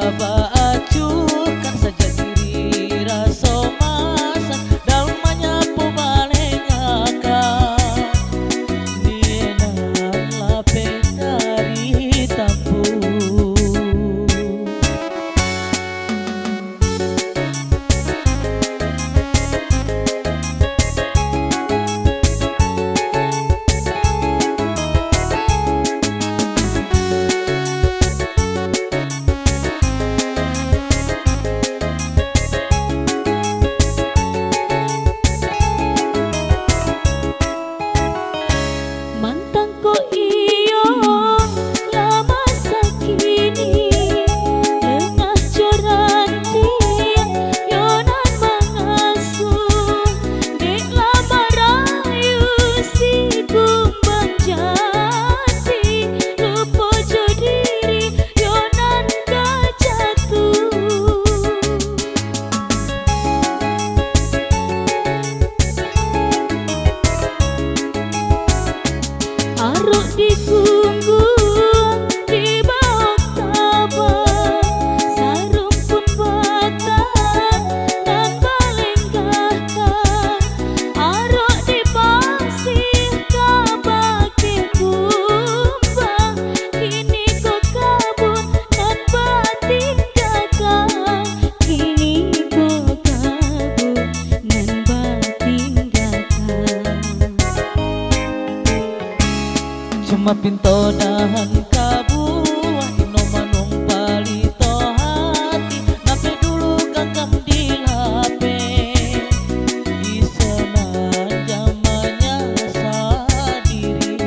acuhkan saja diri rasa masak daun manyapu balengaka nienan lape dari tampu. Aruk di punggung, di bawah tabah, sarung pun batang, dan balenggakan. Aruk di pasir, tabah ke kumbang, kini kau kabur dan batinggakan. Kini kau kabur dan batinggakan. Cuma pinto dahan kabuah ino manung palito hati nape dulu kakam di lape isenan jamannya sadiri.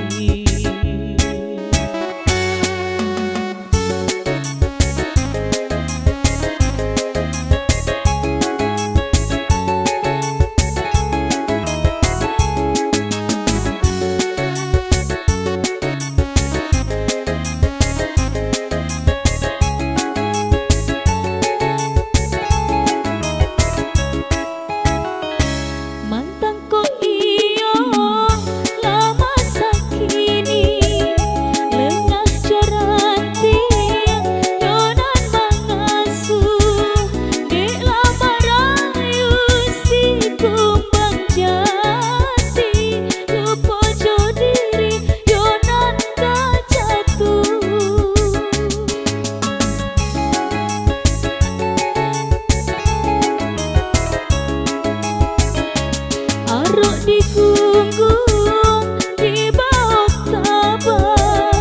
Aruk di punggung, di bawah tabah,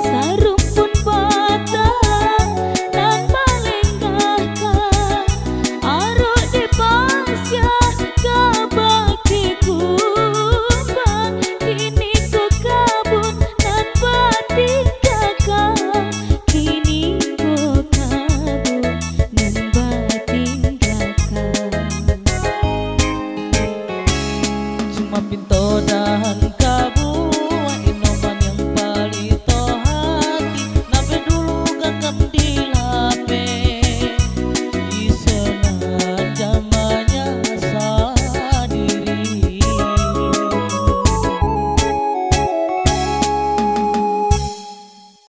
sarung pun batang, dan balenggakan. Aruk di pasir, kabah ke kumbang, kini kau kabur dan batinggakan. Kini kau kabur dan batinggakan. Cuma pinto dahan